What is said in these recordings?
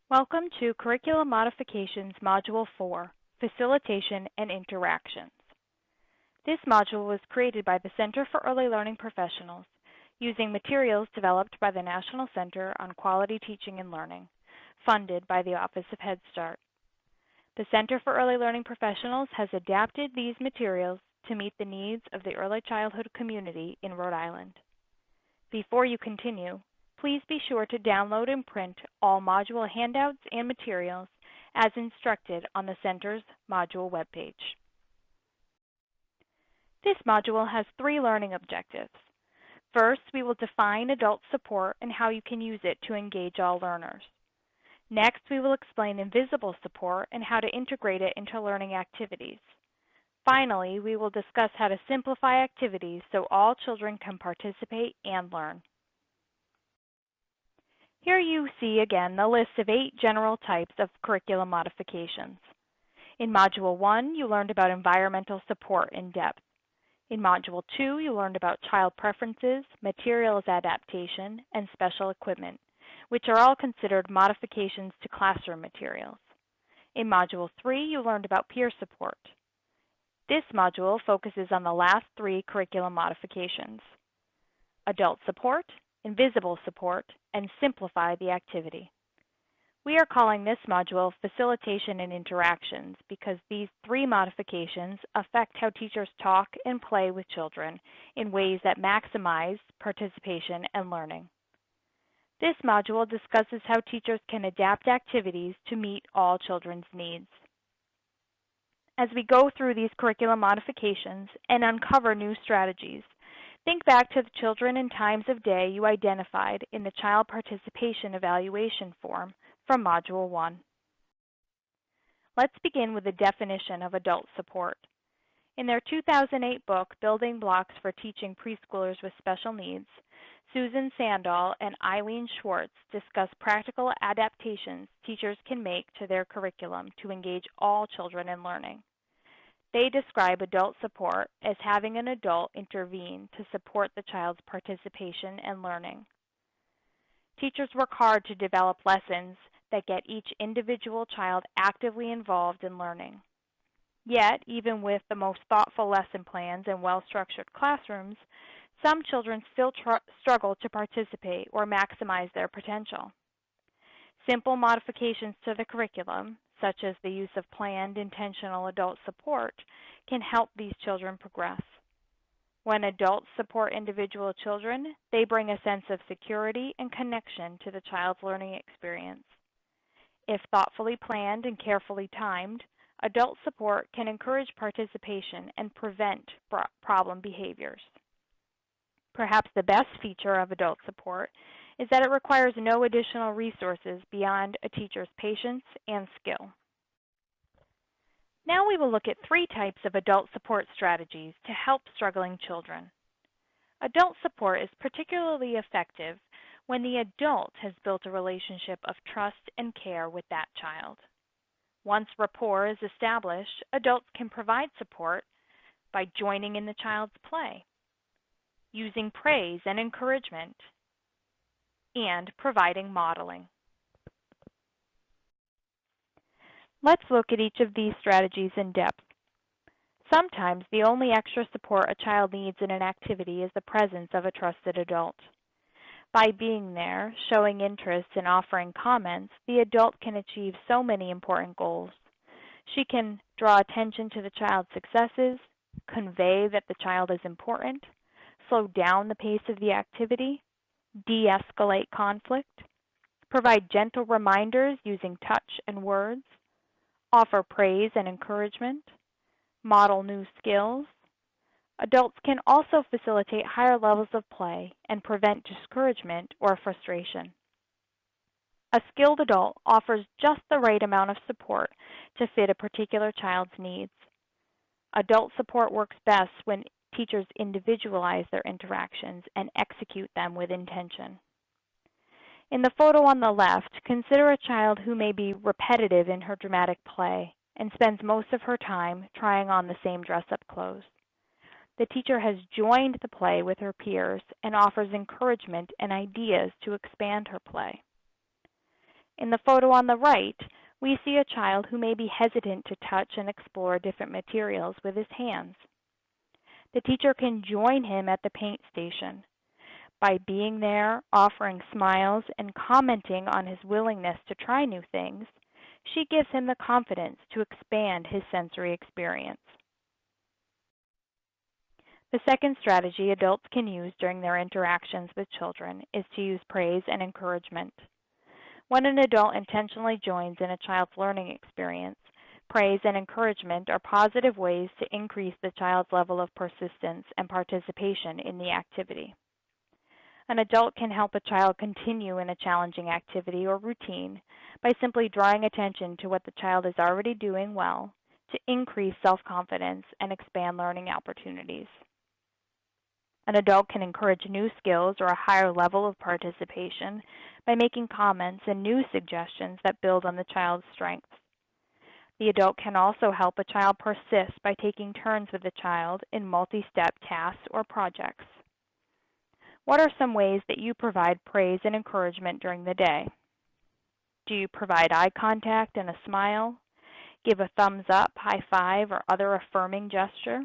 Welcome to Curriculum Modifications Module 4, Facilitation and Interactions. This module was created by the Center for Early Learning Professionals using materials developed by the National Center on Quality Teaching and Learning, funded by the Office of Head Start. The Center for Early Learning Professionals has adapted these materials to meet the needs of the early childhood community in Rhode Island. Before you continue, please be sure to download and print all module handouts and materials as instructed on the Center's module webpage. This module has 3 learning objectives. First, we will define adult support and how you can use it to engage all learners. Next, we will explain invisible support and how to integrate it into learning activities. Finally, we will discuss how to simplify activities so all children can participate and learn. Here you see again the list of 8 general types of curriculum modifications. In Module 1, you learned about environmental support in depth. In Module 2, you learned about child preferences, materials adaptation, and special equipment, which are all considered modifications to classroom materials. In Module 3, you learned about peer support. This module focuses on the last 3 curriculum modifications: adult support, invisible support, and simplify the activity. We are calling this module Facilitation and Interactions because these 3 modifications affect how teachers talk and play with children in ways that maximize participation and learning. This module discusses how teachers can adapt activities to meet all children's needs. As we go through these curriculum modifications and uncover new strategies, think back to the children and times of day you identified in the Child Participation Evaluation form from Module 1. Let's begin with the definition of adult support. In their 2008 book, Building Blocks for Teaching Preschoolers with Special Needs, Susan Sandall and Eileen Schwartz discuss practical adaptations teachers can make to their curriculum to engage all children in learning. They describe adult support as having an adult intervene to support the child's participation and learning. Teachers work hard to develop lessons that get each individual child actively involved in learning. Yet, even with the most thoughtful lesson plans and well-structured classrooms, some children still struggle to participate or maximize their potential. Simple modifications to the curriculum, such as the use of planned, intentional adult support, can help these children progress. When adults support individual children, they bring a sense of security and connection to the child's learning experience. If thoughtfully planned and carefully timed, adult support can encourage participation and prevent problem behaviors. Perhaps the best feature of adult support is that it requires no additional resources beyond a teacher's patience and skill. Now we will look at 3 types of adult support strategies to help struggling children. Adult support is particularly effective when the adult has built a relationship of trust and care with that child. Once rapport is established, adults can provide support by joining in the child's play, using praise and encouragement, and providing modeling. Let's look at each of these strategies in depth. Sometimes the only extra support a child needs in an activity is the presence of a trusted adult. By being there, showing interest, and offering comments, the adult can achieve so many important goals. She can draw attention to the child's successes, convey that the child is important, slow down the pace of the activity, de-escalate conflict, provide gentle reminders using touch and words, offer praise and encouragement, model new skills. Adults can also facilitate higher levels of play and prevent discouragement or frustration. A skilled adult offers just the right amount of support to fit a particular child's needs. Adult support works best when teachers individualize their interactions and execute them with intention. In the photo on the left, consider a child who may be repetitive in her dramatic play and spends most of her time trying on the same dress-up clothes. The teacher has joined the play with her peers and offers encouragement and ideas to expand her play. In the photo on the right, we see a child who may be hesitant to touch and explore different materials with his hands. The teacher can join him at the paint station. By being there, offering smiles, and commenting on his willingness to try new things, she gives him the confidence to expand his sensory experience. The second strategy adults can use during their interactions with children is to use praise and encouragement. When an adult intentionally joins in a child's learning experience, praise and encouragement are positive ways to increase the child's level of persistence and participation in the activity. An adult can help a child continue in a challenging activity or routine by simply drawing attention to what the child is already doing well to increase self-confidence and expand learning opportunities. An adult can encourage new skills or a higher level of participation by making comments and new suggestions that build on the child's strengths. The adult can also help a child persist by taking turns with the child in multi-step tasks or projects. What are some ways that you provide praise and encouragement during the day? Do you provide eye contact and a smile? Give a thumbs up, high five, or other affirming gesture?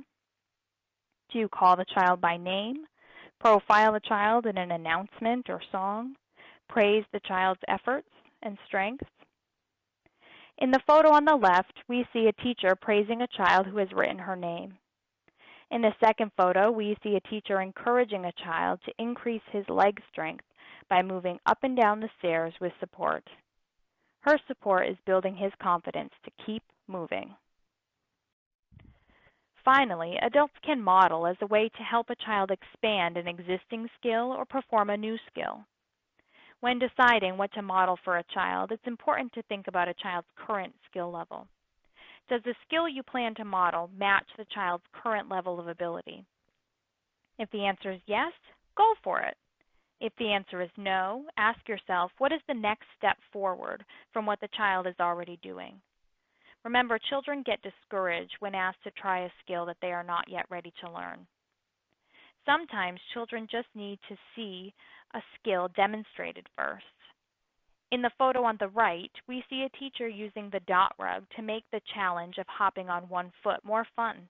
Do you call the child by name? Profile the child in an announcement or song? Praise the child's efforts and strengths? In the photo on the left, we see a teacher praising a child who has written her name. In the second photo, we see a teacher encouraging a child to increase his leg strength by moving up and down the stairs with support. Her support is building his confidence to keep moving. Finally, adults can model as a way to help a child expand an existing skill or perform a new skill. When deciding what to model for a child, it's important to think about a child's current skill level. Does the skill you plan to model match the child's current level of ability? If the answer is yes, go for it. If the answer is no, ask yourself, what is the next step forward from what the child is already doing? Remember, children get discouraged when asked to try a skill that they are not yet ready to learn. Sometimes children just need to see a skill demonstrated first. In the photo on the right, we see a teacher using the dot rug to make the challenge of hopping on one foot more fun.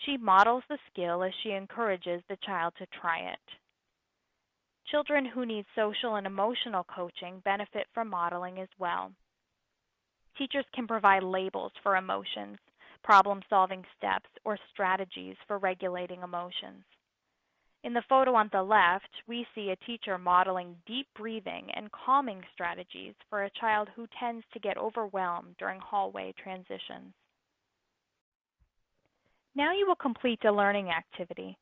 She models the skill as she encourages the child to try it. Children who need social and emotional coaching benefit from modeling as well. Teachers can provide labels for emotions, problem-solving steps, or strategies for regulating emotions. In the photo on the left, we see a teacher modeling deep breathing and calming strategies for a child who tends to get overwhelmed during hallway transitions. Now you will complete a learning activity.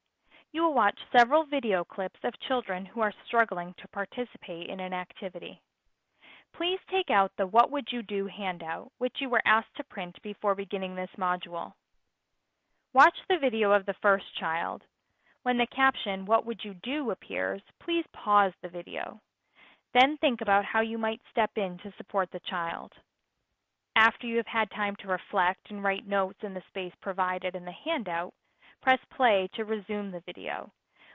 You will watch several video clips of children who are struggling to participate in an activity. Please take out the What Would You Do handout, which you were asked to print before beginning this module. Watch the video of the first child. When the caption, What Would You Do appears, please pause the video. Then think about how you might step in to support the child. After you have had time to reflect and write notes in the space provided in the handout, press play to resume the video,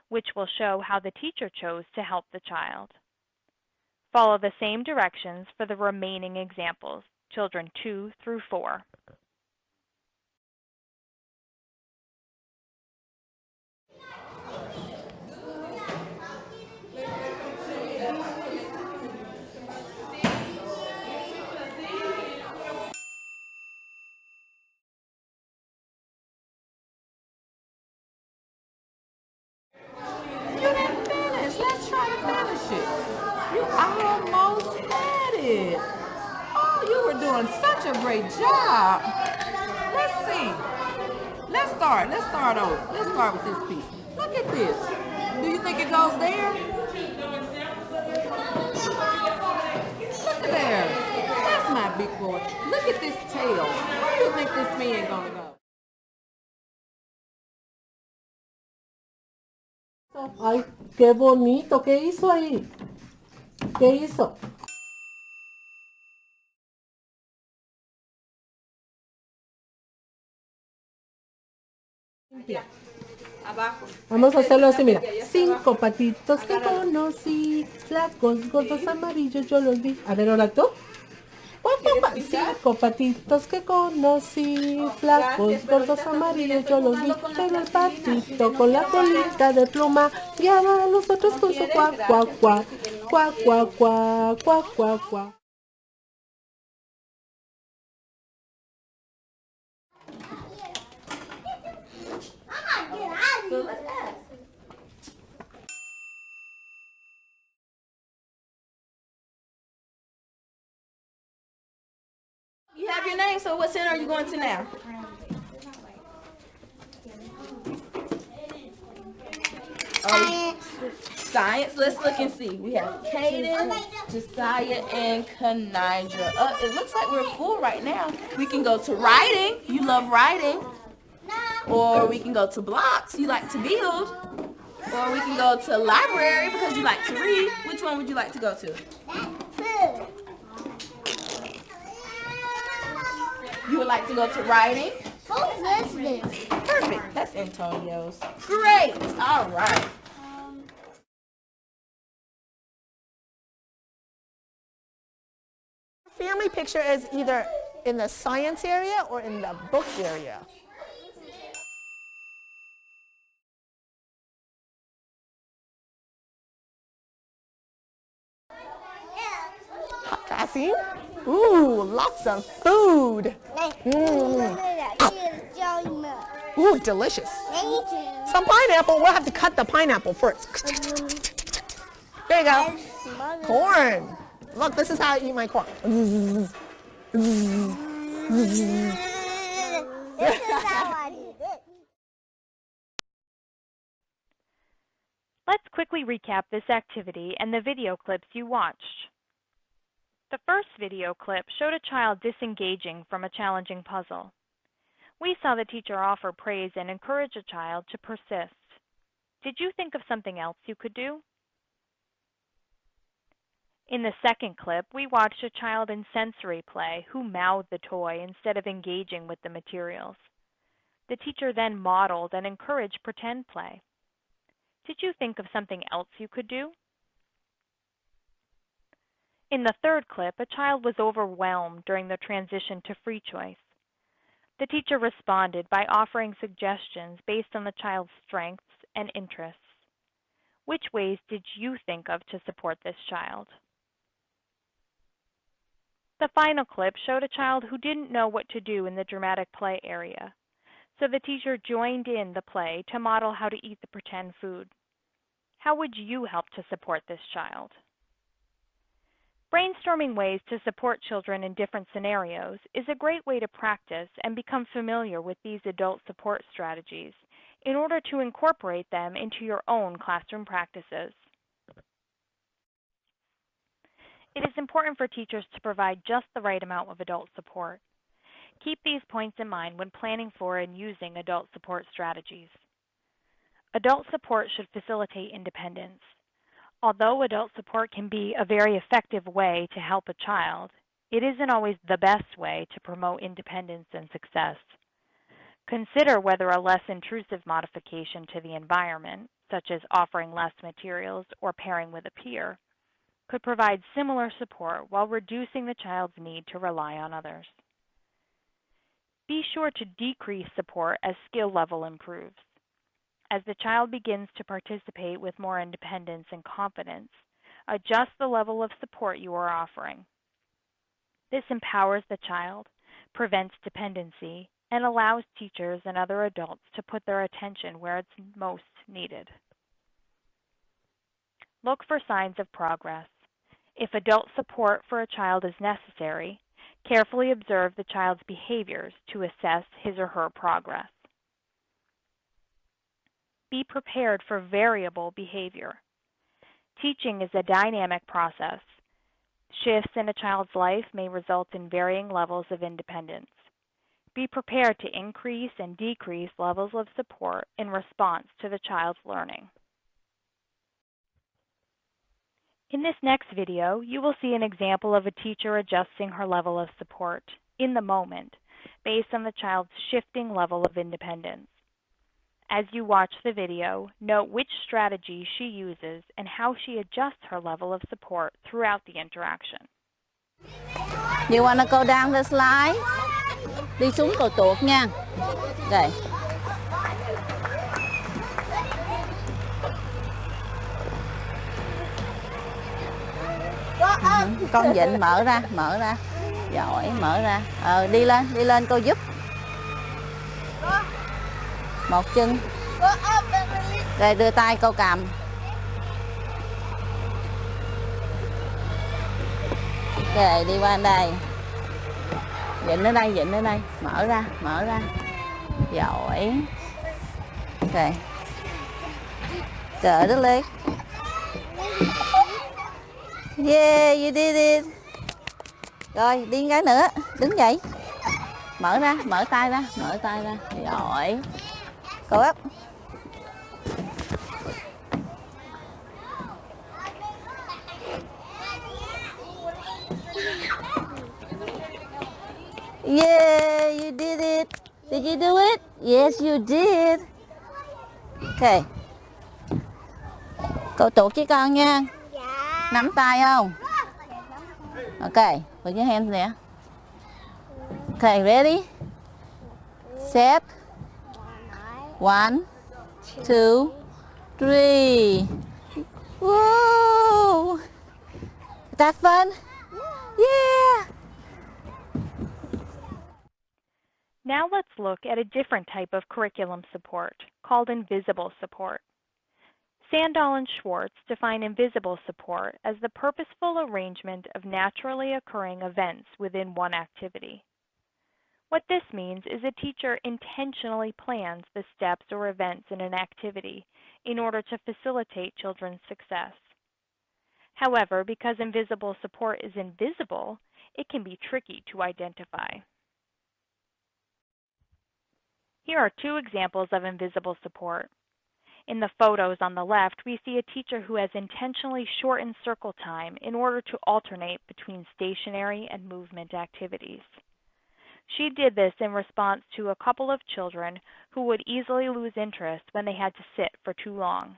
which will show how the teacher chose to help the child. Follow the same directions for the remaining examples, children 2 through 4. You didn't finish. Let's try to finish it. You almost had it. Oh, you were doing such a great job. Let's see. Let's start. Let's start over. Let's start with this piece. Look at this. Do you think it goes there? Look at there. That's my big boy. Look at this tail. Where do you think this man gonna go? Ay, qué bonito, ¿qué hizo ahí? ¿Qué hizo? Limpia. Vamos a hacerlo así, mira. 5 patitos que conocí, flacos, gordos, amarillos, yo los vi. A ver, ahora tú. 5 patitos que conocí, flacos, gordos, amarillos, yo los vi. Pero el patito con la colita de pluma guiaba a los otros con su cuac, cuac, cuac, cuac, cuac, cuac, cuac, cuac, cuac. You have your name, so what center are you going to now? Science. Let's look and see. We have Kaden, Josiah, and Kanidra. It looks like we're full right now. We can go to writing. You love writing. Or we can go to blocks. You like to build. Or we can go to library because you like to read. Which one would you like to go to? You would like to go to writing? Who's this? Perfect. That's Antonio's. Great. All right. Family picture is either in the science area or in the book area. Cassie? Ooh, lots of food. Ooh, delicious. Some pineapple. We'll have to cut the pineapple first. There you go. Corn. Look, this is how I eat my corn. Let's quickly recap this activity and the video clips you watched. The first video clip showed a child disengaging from a challenging puzzle. We saw the teacher offer praise and encourage a child to persist. Did you think of something else you could do? In the second clip, we watched a child in sensory play who mouthed the toy instead of engaging with the materials. The teacher then modeled and encouraged pretend play. Did you think of something else you could do? In the third clip, a child was overwhelmed during the transition to free choice. The teacher responded by offering suggestions based on the child's strengths and interests. Which ways did you think of to support this child? The final clip showed a child who didn't know what to do in the dramatic play area, so the teacher joined in the play to model how to eat the pretend food. How would you help to support this child? Brainstorming ways to support children in different scenarios is a great way to practice and become familiar with these adult support strategies in order to incorporate them into your own classroom practices. It is important for teachers to provide just the right amount of adult support. Keep these points in mind when planning for and using adult support strategies. Adult support should facilitate independence. Although adult support can be a very effective way to help a child, it isn't always the best way to promote independence and success. Consider whether a less intrusive modification to the environment, such as offering less materials or pairing with a peer, could provide similar support while reducing the child's need to rely on others. Be sure to decrease support as skill level improves. As the child begins to participate with more independence and confidence, adjust the level of support you are offering. This empowers the child, prevents dependency, and allows teachers and other adults to put their attention where it's most needed. Look for signs of progress. If adult support for a child is necessary, carefully observe the child's behaviors to assess his or her progress. Be prepared for variable behavior. Teaching is a dynamic process. Shifts in a child's life may result in varying levels of independence. Be prepared to increase and decrease levels of support in response to the child's learning. In this next video, you will see an example of a teacher adjusting her level of support in the moment based on the child's shifting level of independence. As you watch the video, note which strategy she uses and how she adjusts her level of support throughout the interaction. You wanna go down the slide? Đi xuống cầu tuột nha. Rồi. Con vịn mở ra. Giỏi, mở ra. Đi lên cô giúp. Một chân. Rồi đưa tay cô cầm. Rồi đi qua đây. Vịn ở đây. Mở ra. Giỏi. Rồi. Cỡ đó lên. Yeah, you did it. Rồi, đi cái nữa. Đứng dậy. Mở tay ra. Giỏi. Go up. Yeah, you did it. Did you do it? Yes, you did. Okay. Cậu tuột với con nha. Nắm tay không? Okay, put your hands there. Okay, ready? Set. 1, 2, 3. Whoa! Is that fun? Yeah! Now let's look at a different type of curriculum support, called invisible support. Sandall and Schwartz define invisible support as the purposeful arrangement of naturally occurring events within one activity. What this means is a teacher intentionally plans the steps or events in an activity in order to facilitate children's success. However, because invisible support is invisible, it can be tricky to identify. Here are two examples of invisible support. In the photos on the left, we see a teacher who has intentionally shortened circle time in order to alternate between stationary and movement activities. She did this in response to a couple of children who would easily lose interest when they had to sit for too long.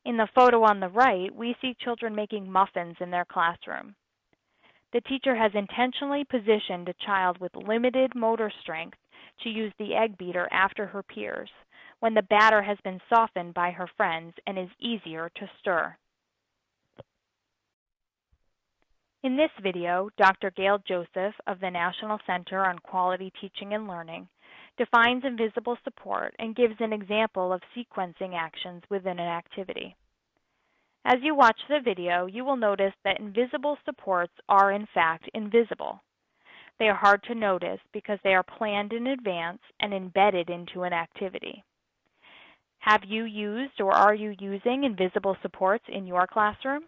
In the photo on the right, we see children making muffins in their classroom. The teacher has intentionally positioned a child with limited motor strength to use the egg beater after her peers, when the batter has been softened by her friends and is easier to stir. In this video, Dr. Gail Joseph of the National Center on Quality Teaching and Learning defines invisible support and gives an example of sequencing actions within an activity. As you watch the video, you will notice that invisible supports are in fact invisible. They are hard to notice because they are planned in advance and embedded into an activity. Have you used or are you using invisible supports in your classroom?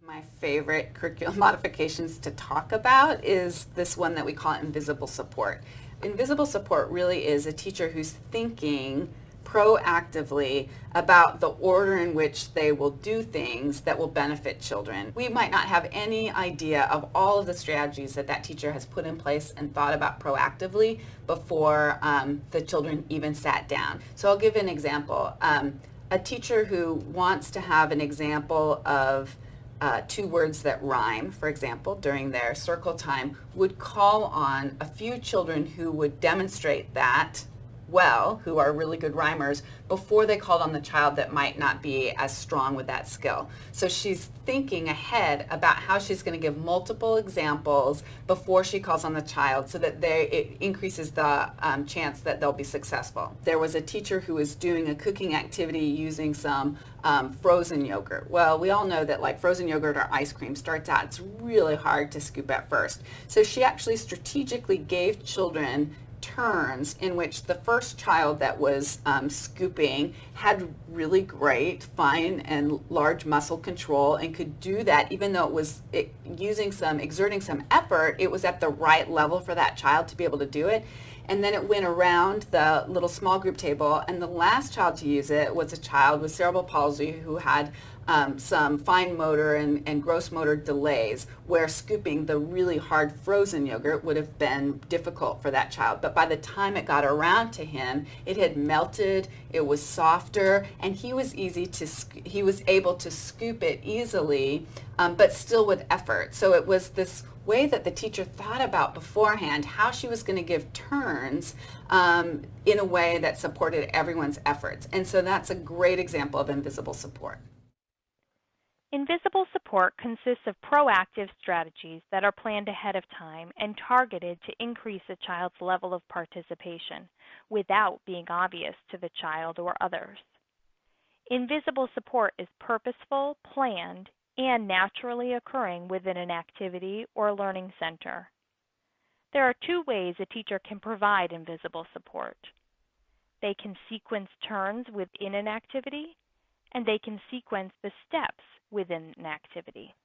My favorite curriculum modifications to talk about is this one that we call invisible support. Invisible support really is a teacher who's thinking proactively about the order in which they will do things that will benefit children. We might not have any idea of all of the strategies that that teacher has put in place and thought about proactively before the children even sat down. So I'll give an example. A teacher who wants to have an example of two words that rhyme, for example, during their circle time, would call on a few children who would demonstrate that well, who are really good rhymers, before they called on the child that might not be as strong with that skill. So she's thinking ahead about how she's going to give multiple examples before she calls on the child so that it increases the chance that they'll be successful. There was a teacher who was doing a cooking activity using some frozen yogurt. Well, we all know that like frozen yogurt or ice cream starts out, it's really hard to scoop at first. So she actually strategically gave children turns in which the first child that was scooping had really great fine and large muscle control and could do that even though it was exerting some effort. It was at the right level for that child to be able to do it. And then it went around the little small group table, and the last child to use it was a child with cerebral palsy who had some fine motor and gross motor delays, where scooping the really hard frozen yogurt would have been difficult for that child. But by the time it got around to him, it had melted, it was softer, and he was able to scoop it easily, but still with effort. So it was this way that the teacher thought about beforehand how she was going to give turns in a way that supported everyone's efforts. And so that's a great example of invisible support. Invisible support consists of proactive strategies that are planned ahead of time and targeted to increase a child's level of participation without being obvious to the child or others. Invisible support is purposeful, planned, and naturally occurring within an activity or learning center. There are two ways a teacher can provide invisible support. They can sequence turns within an activity, and they can sequence the steps within an activity.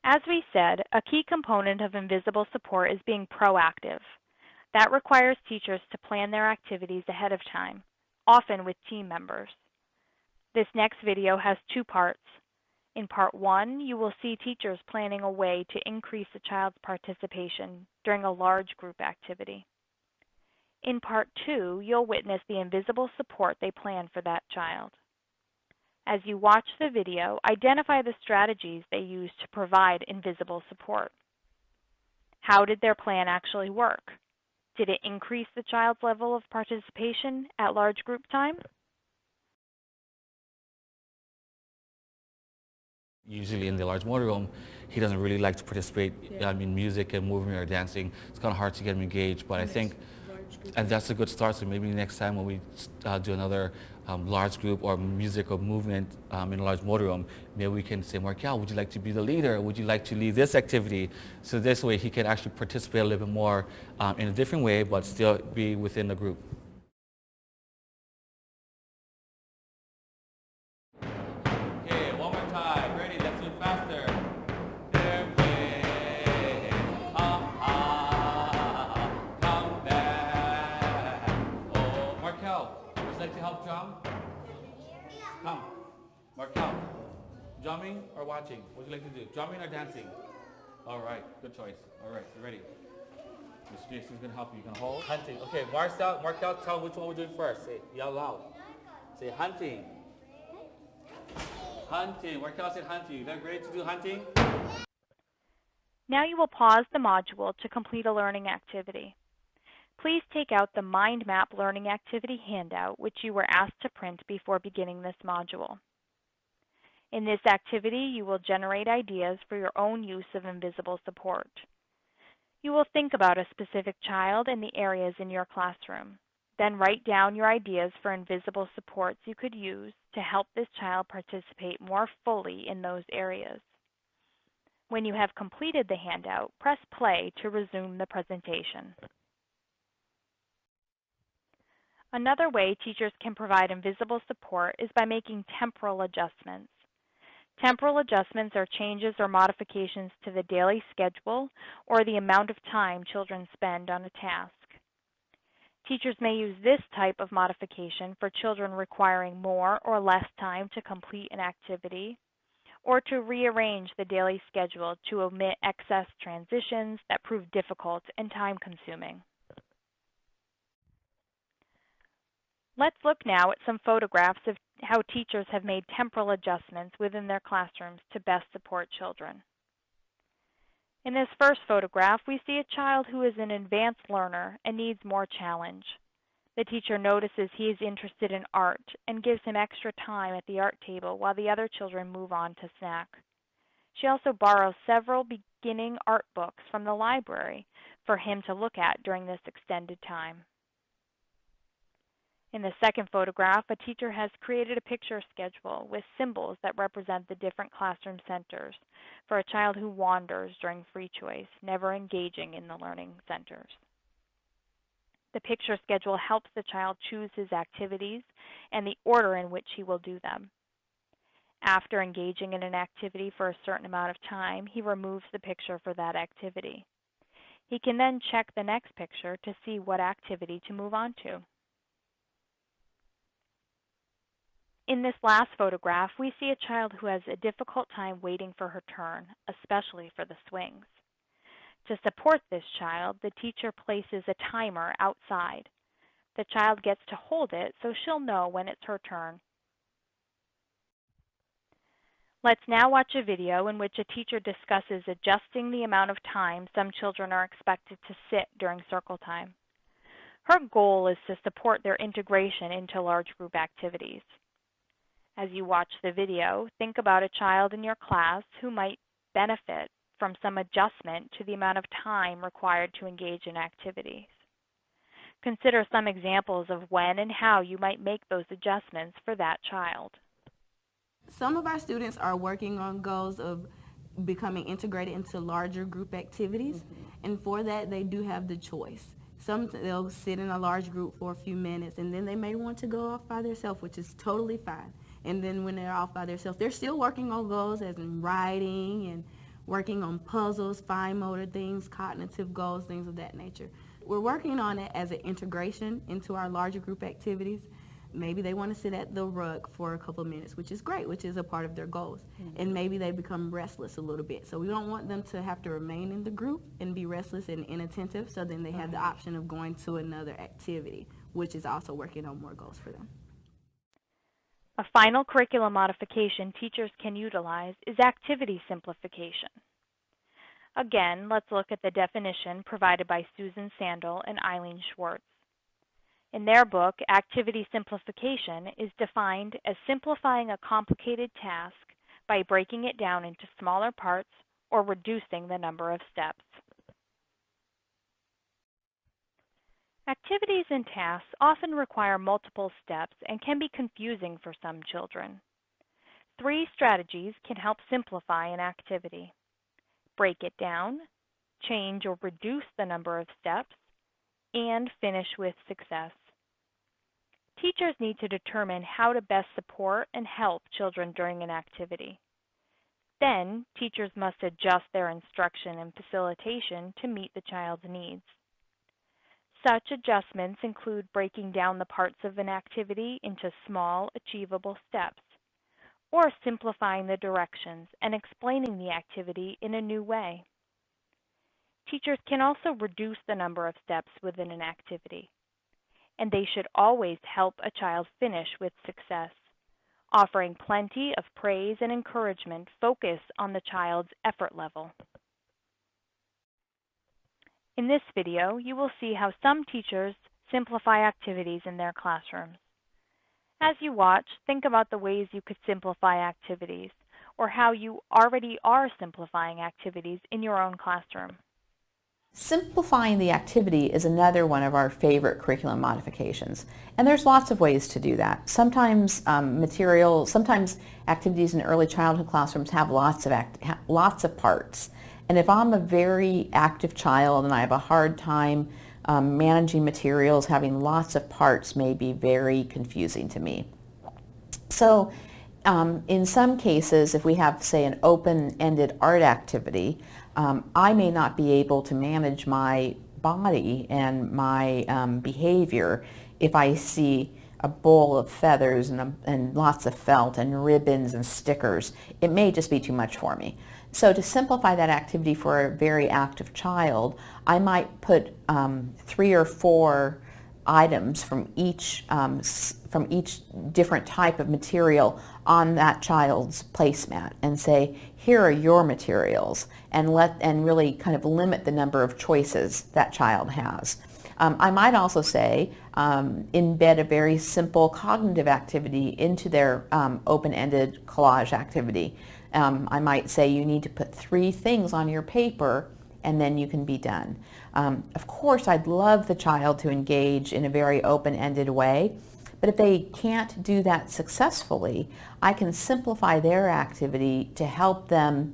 As we said, a key component of invisible support is being proactive. That requires teachers to plan their activities ahead of time, often with team members. This next video has two parts. In part one, you will see teachers planning a way to increase a child's participation during a large group activity. In part two, you'll witness the invisible support they plan for that child. As you watch the video, identify the strategies they use to provide invisible support. How did their plan actually work? Did it increase the child's level of participation at large group time? Usually in the large motor room, he doesn't really like to participate in music and movement or dancing. It's kind of hard to get him engaged, but I think, and that's a good start, so maybe next time when we do another large group or music or movement in a large motor room, maybe we can say, Markel, would you like to be the leader? Would you like to lead this activity? So this way he can actually participate a little bit more in a different way, but still be within the group. Okay, one more time. Ready? Let's do it faster. Come back. Oh, Markel, would you like to help drum? Come. Markel, drumming or watching? What would you like to do? Drumming or dancing? All right, good choice. All right, you ready? Mr. Jason's gonna help you. You can hold. Hunting. Okay, Markel, tell which one we're doing first. Say, yell loud. Say hunting. Hunting. Markel said hunting. You guys ready to do hunting? Now you will pause the module to complete a learning activity. Please take out the Mind Map Learning Activity handout, which you were asked to print before beginning this module. In this activity, you will generate ideas for your own use of invisible support. You will think about a specific child and the areas in your classroom. Then write down your ideas for invisible supports you could use to help this child participate more fully in those areas. When you have completed the handout, press play to resume the presentation. Another way teachers can provide invisible support is by making temporal adjustments. Temporal adjustments are changes or modifications to the daily schedule or the amount of time children spend on a task. Teachers may use this type of modification for children requiring more or less time to complete an activity, or to rearrange the daily schedule to omit excess transitions that prove difficult and time-consuming. Let's look now at some photographs of how teachers have made temporal adjustments within their classrooms to best support children. In this first photograph, we see a child who is an advanced learner and needs more challenge. The teacher notices he is interested in art and gives him extra time at the art table while the other children move on to snack. She also borrows several beginning art books from the library for him to look at during this extended time. In the second photograph, a teacher has created a picture schedule with symbols that represent the different classroom centers for a child who wanders during free choice, never engaging in the learning centers. The picture schedule helps the child choose his activities and the order in which he will do them. After engaging in an activity for a certain amount of time, he removes the picture for that activity. He can then check the next picture to see what activity to move on to. In this last photograph, we see a child who has a difficult time waiting for her turn, especially for the swings. To support this child, the teacher places a timer outside. The child gets to hold it so she'll know when it's her turn. Let's now watch a video in which a teacher discusses adjusting the amount of time some children are expected to sit during circle time. Her goal is to support their integration into large group activities. As you watch the video, think about a child in your class who might benefit from some adjustment to the amount of time required to engage in activities. Consider some examples of when and how you might make those adjustments for that child. Some of our students are working on goals of becoming integrated into larger group activities, and for that they do have the choice. They'll sit in a large group for a few minutes, and then they may want to go off by themselves, which is totally fine. And then when they're off by themselves, they're still working on goals as in writing and working on puzzles, fine motor things, cognitive goals, things of that nature. We're working on it as an integration into our larger group activities. Maybe they want to sit at the rug for a couple of minutes, which is great, which is a part of their goals. And maybe they become restless a little bit. So we don't want them to have to remain in the group and be restless and inattentive, so then they have the option of going to another activity, which is also working on more goals for them. A final curriculum modification teachers can utilize is activity simplification. Again, let's look at the definition provided by Susan Sandel and Eileen Schwartz. In their book, activity simplification is defined as simplifying a complicated task by breaking it down into smaller parts or reducing the number of steps. Activities and tasks often require multiple steps and can be confusing for some children. 3 strategies can help simplify an activity: break it down, change or reduce the number of steps, and finish with success. Teachers need to determine how to best support and help children during an activity. Then, teachers must adjust their instruction and facilitation to meet the child's needs. Such adjustments include breaking down the parts of an activity into small, achievable steps, or simplifying the directions and explaining the activity in a new way. Teachers can also reduce the number of steps within an activity, and they should always help a child finish with success, offering plenty of praise and encouragement focused on the child's effort level. In this video, you will see how some teachers simplify activities in their classrooms. As you watch, think about the ways you could simplify activities, or how you already are simplifying activities in your own classroom. Simplifying the activity is another one of our favorite curriculum modifications, and there's lots of ways to do that. Sometimes sometimes activities in early childhood classrooms have lots of parts. And if I'm a very active child and I have a hard time managing materials, having lots of parts may be very confusing to me. So in some cases, if we have, say, an open-ended art activity, I may not be able to manage my body and my behavior if I see a bowl of feathers and lots of felt and ribbons and stickers. It may just be too much for me. So to simplify that activity for a very active child, I might put 3 or 4 items from each different type of material on that child's placemat and say, here are your materials, and really kind of limit the number of choices that child has. I might also say embed a very simple cognitive activity into their open-ended collage activity. I might say you need to put 3 things on your paper and then you can be done. Of course, I'd love the child to engage in a very open-ended way, but if they can't do that successfully, I can simplify their activity to help them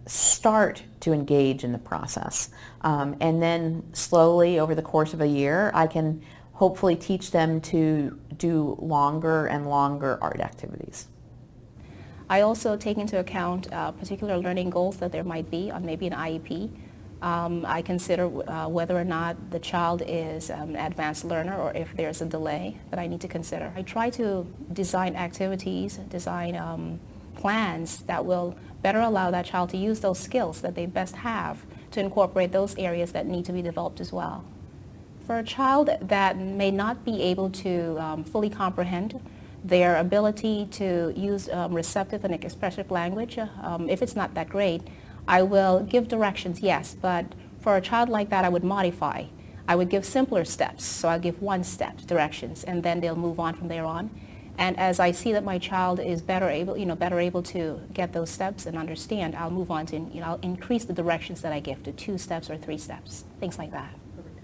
start to engage in the process. And then slowly over the course of a year, I can hopefully teach them to do longer and longer art activities. I also take into account particular learning goals that there might be on maybe an IEP. I consider whether or not the child is an advanced learner or if there's a delay that I need to consider. I try to design activities, design plans that will better allow that child to use those skills that they best have to incorporate those areas that need to be developed as well. For a child that may not be able to fully comprehend their ability to use receptive and expressive language, if it's not that great, I will give directions, yes, but for a child like that, I would modify. I would give simpler steps, so I'll give one step directions, and then they'll move on from there on. And as I see that my child is better able to get those steps and understand, I'll move on to, I'll increase the directions that I give to 2 steps or 3 steps, things like that.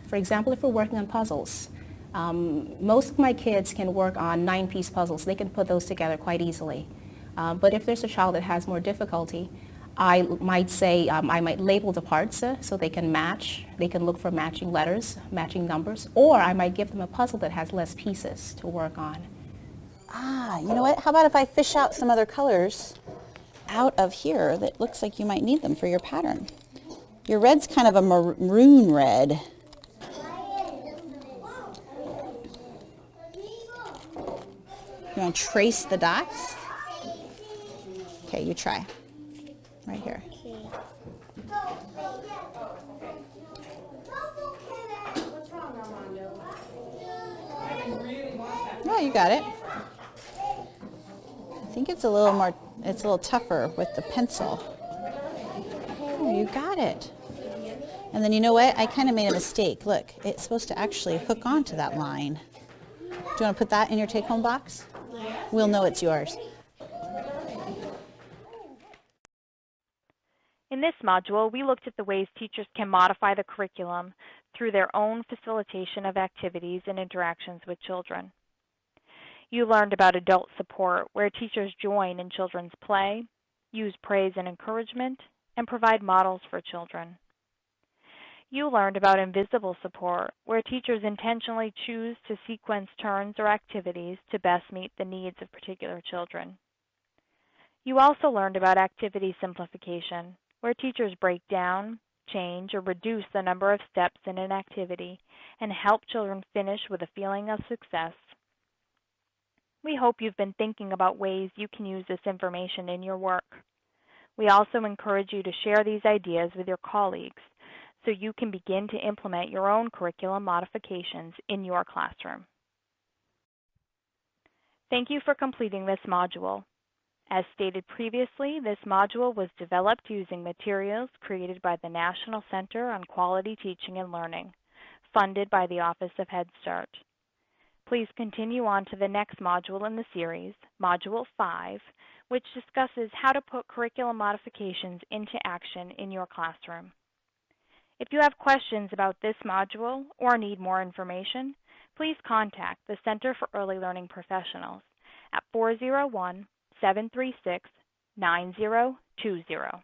For example, if we're working on puzzles, most of my kids can work on 9-piece puzzles. They can put those together quite easily. But if there's a child that has more difficulty, I might say, I might label the parts so they can match. They can look for matching letters, matching numbers, or I might give them a puzzle that has less pieces to work on. You know what? How about if I fish out some other colors out of here that looks like you might need them for your pattern? Your red's kind of a maroon red. You want to trace the dots? Okay, you try. Right here. Oh, you got it. I think it's a little tougher with the pencil. Oh, you got it. And then you know what? I kind of made a mistake. Look, it's supposed to actually hook onto that line. Do you want to put that in your take-home box? We'll know it's yours. In this module, we looked at the ways teachers can modify the curriculum through their own facilitation of activities and interactions with children. You learned about adult support, where teachers join in children's play, use praise and encouragement, and provide models for children. You learned about invisible support, where teachers intentionally choose to sequence turns or activities to best meet the needs of particular children. You also learned about activity simplification, where teachers break down, change, or reduce the number of steps in an activity and help children finish with a feeling of success. We hope you've been thinking about ways you can use this information in your work. We also encourage you to share these ideas with your colleagues so you can begin to implement your own curriculum modifications in your classroom. Thank you for completing this module. As stated previously, this module was developed using materials created by the National Center on Quality Teaching and Learning, funded by the Office of Head Start. Please continue on to the next module in the series, Module 5, which discusses how to put curriculum modifications into action in your classroom. If you have questions about this module or need more information, please contact the Center for Early Learning Professionals at 401-736-9020.